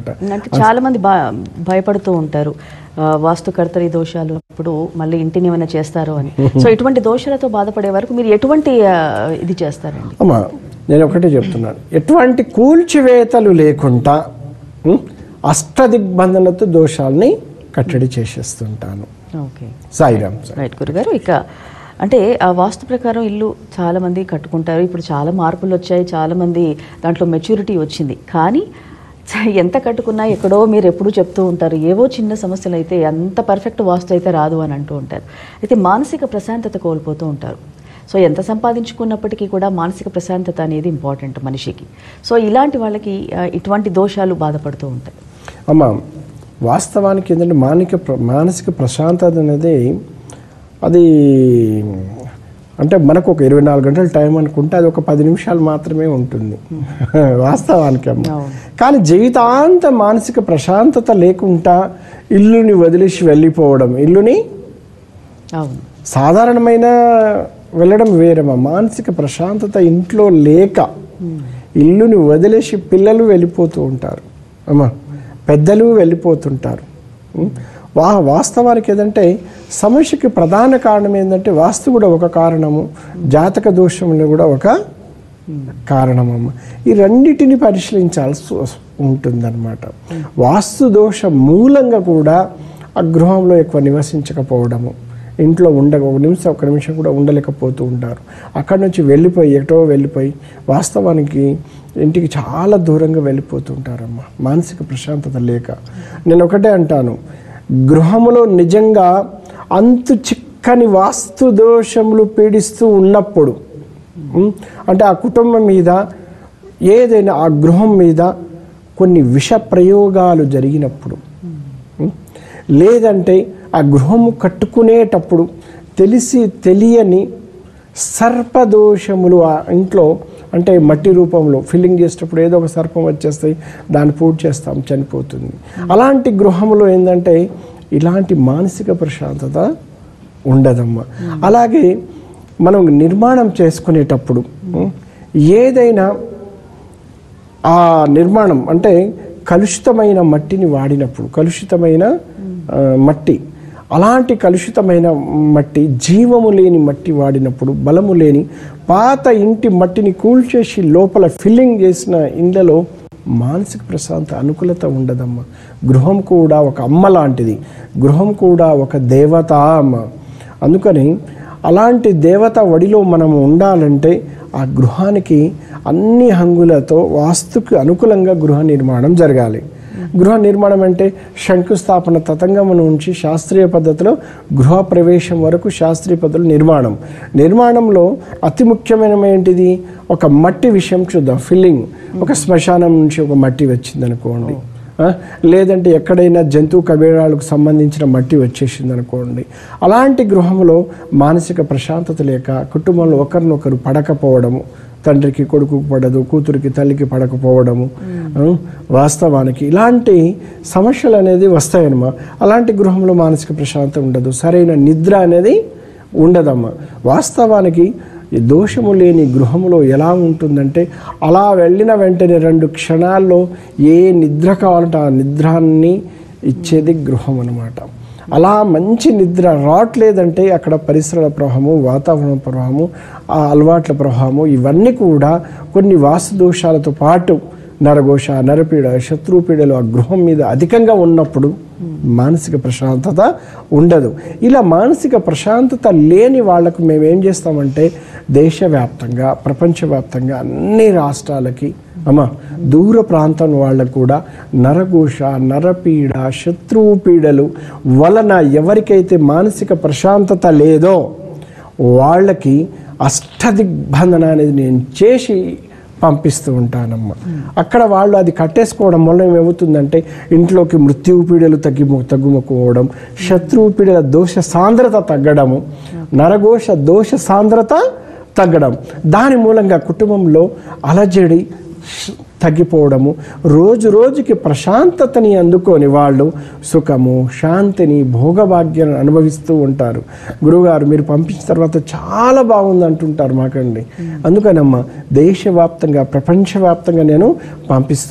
అంటే చాలా మంది భయపడుతూ ఉంటారు వాస్తుకర్తరి దోషాలు అప్పుడు మళ్ళీ ఇంటిని ఏమైనా చేస్తారో అని. సో ఇటువంటి దోషాలతో బాధపడే వరకు మీరు ఎటువంటి ఇది చేస్తారండి? అమ్మా నేను ఒకటే చెప్తున్నాను, ఎటువంటి కూల్చివేతలు లేకుండా అష్టదిగ్బంధనలతో దోషాలని కట్టడి చేసేస్తుంటాను. ఓకే, సాయిరామ్. రైట్ గురుగారు. ఇక అంటే ఆ వాస్తు ప్రకారం ఇల్లు చాలా మంది కట్టుకుంటారు. ఇప్పుడు చాలా మార్పులు వచ్చాయి, చాలా మంది దాంట్లో మెచ్యూరిటీ వచ్చింది. కానీ ఎంత కట్టుకున్నా ఎక్కడో మీరు ఎప్పుడూ చెప్తూ ఉంటారు, ఏవో చిన్న సమస్యలు అయితే అంత పర్ఫెక్ట్ వాస్తు అయితే రాదు అని అంటూ ఉంటారు. అయితే మానసిక ప్రశాంతత కోల్పోతూ ఉంటారు. సో ఎంత సంపాదించుకున్నప్పటికీ కూడా మానసిక ప్రశాంతత అనేది ఇంపార్టెంట్ మనిషికి. సో ఇలాంటి వాళ్ళకి ఇటువంటి దోషాలు బాధపడుతూ ఉంటాయి. అమ్మ వాస్తవానికి ఏంటంటే మానసిక ప్రశాంతత అనేది అది అంటే మనకు ఒక 24 గంటల టైం అనుకుంటే అది ఒక 10 నిమిషాలు మాత్రమే ఉంటుంది వాస్తవానికి అమ్మ. కానీ జీవితాంతం మానసిక ప్రశాంతత లేకుండా ఇల్లుని వదిలేసి వెళ్ళిపోవడం, ఇల్లుని సాధారణమైన వెళ్ళడం వేరమ్మా. మానసిక ప్రశాంతత ఇంట్లో లేక ఇల్లుని వదిలేసి పిల్లలు వెళ్ళిపోతూ ఉంటారు అమ్మా, పెద్దలు వెళ్ళిపోతుంటారు. వాస్తవానికి ఏదంటే సమస్యకి ప్రధాన కారణం ఏంటంటే వాస్తు కూడా ఒక కారణము, జాతక దోషములు కూడా ఒక కారణమమ్మ. ఈ రెండింటిని పరిశీలించాల్సి ఉంటుందన్నమాట. వాస్తు దోషం మూలంగా కూడా ఆ గృహంలో ఎక్కువ నివసించకపోవడము, ఇంట్లో ఒక నిమిషం కూడా ఉండలేకపోతూ ఉంటారు. అక్కడి నుంచి ఎటో వెళ్ళిపోయి వాస్తవానికి ఇంటికి చాలా దూరంగా వెళ్ళిపోతూ ఉంటారమ్మ మానసిక ప్రశాంతత లేక. నేను ఒకటే అంటాను, గృహములో నిజంగా అంతు చిక్కని వాస్తు దోషములు పీడిస్తూ ఉన్నప్పుడు, అంటే ఆ కుటుంబం మీద ఏదైనా ఆ గృహం మీద కొన్ని విష ప్రయోగాలు జరిగినప్పుడు, లేదంటే ఆ గృహము కట్టుకునేటప్పుడు తెలిసి తెలియని సర్పదోషములు ఆ ఇంట్లో, అంటే మట్టి రూపంలో ఫిల్లింగ్ చేసేటప్పుడు ఏదో ఒక సర్పం వచ్చేస్తాయి, దాన్ని పూజ చేస్తాం, చనిపోతుంది. అలాంటి గృహంలో ఏంటంటే ఇలాంటి మానసిక ప్రశాంతత ఉండదమ్మా. అలాగే మనం నిర్మాణం చేసుకునేటప్పుడు ఏదైనా ఆ నిర్మాణం అంటే కలుషితమైన మట్టిని వాడినప్పుడు, కలుషితమైన మట్టి, అలాంటి కలుషితమైన మట్టి, జీవము లేని మట్టి వాడినప్పుడు, బలము లేని పాత ఇంటి మట్టిని కూల్చేసి లోపల ఫిల్లింగ్ చేసిన ఇండ్లలో మానసిక ప్రశాంత అనుకూలత ఉండదమ్మ. గృహం కూడా ఒక అమ్మ లాంటిది, గృహం కూడా ఒక దేవత అమ్మ. అందుకని అలాంటి దేవత వడిలో మనము ఉండాలంటే ఆ గృహానికి అన్ని హంగులతో వాస్తుకు అనుకూలంగా గృహ నిర్మాణం జరగాలి. గృహ నిర్మాణం అంటే శంకుస్థాపన తతంగం నుంచి శాస్త్రీయ పద్ధతిలో గృహ ప్రవేశం వరకు శాస్త్రీయ పద్ధతులు నిర్మాణంలో అతి ముఖ్యమైన ఏంటిది, ఒక మట్టి విషయం చూద్దాం. ఫిల్లింగ్, ఒక శ్మశానం నుంచి ఒక మట్టి వచ్చింది అనుకోండి, లేదంటే ఎక్కడైనా జంతువు కబేరాలకు సంబంధించిన మట్టి వచ్చేసింది అనుకోండి, అలాంటి గృహంలో మానసిక ప్రశాంతత లేక కుటుంబంలో ఒకరినొకరు పడకపోవడము, తండ్రికి కొడుకుకు పడదు, కూతురికి తల్లికి పడకపోవడము, వాస్తవానికి ఇలాంటి సమస్యలు అనేది వస్తాయన్నమా. అలాంటి గృహంలో మానసిక ప్రశాంతత ఉండదు, సరైన నిద్ర అనేది ఉండదమ్మా. వాస్తవానికి ఈ దోషము లేని గృహంలో ఎలా ఉంటుందంటే అలా వెళ్ళిన వెంటనే 2 క్షణాల్లో ఏ నిద్ర కావాలంటే ఆ నిద్రాన్ని ఇచ్చేది గృహం అన్నమాట. అలా మంచి నిద్ర రావట్లేదంటే అక్కడ పరిసరాల ప్రవాహము, వాతావరణ ప్రవాహము, ఆ అలవాట్ల ప్రవాహము, ఇవన్నీ కూడా కొన్ని వాస్తు దోషాలతో పాటు నరఘోష, నరపీడ, శత్రుపీడలు ఆ గృహం మీద అధికంగా ఉన్నప్పుడు మానసిక ప్రశాంతత ఉండదు. ఇలా మానసిక ప్రశాంతత లేని వాళ్లకు మేము ఏం చేస్తామంటే దేశవ్యాప్తంగా, ప్రపంచవ్యాప్తంగా అన్ని రాష్ట్రాలకి దూర ప్రాంతం వాళ్ళకు కూడా నరఘోష, నరపీడ, శత్రుపీడలు వలన ఎవరికైతే మానసిక ప్రశాంతత లేదో వాళ్ళకి అష్టదిగ్బంధన అనేది నేను చేసి పంపిస్తూ ఉంటానమ్మా. అక్కడ వాళ్ళు అది కట్టేసుకోవడం వల్ల ఏమవుతుందంటే ఇంట్లోకి మృత్యుపీడలు తగ్గుముకోవడం, శత్రుపీడల దోష సాంద్రత తగ్గడము, నరఘోష దోష సాంద్రత తగ్గడం, దాని మూలంగా కుటుంబంలో అలజడి తగ్గిపోవడము, రోజు రోజుకి ప్రశాంతతని అందుకొని వాళ్ళు సుఖము, శాంతిని, భోగభాగ్యాన్ని అనుభవిస్తూ ఉంటారు. గురువుగారు మీరు పంపించిన తర్వాత చాలా బాగుంది అంటుంటారు మాకండి. అందుకనమ్మా దేశవ్యాప్తంగా, ప్రపంచవ్యాప్తంగా నేను పంపిస్తూ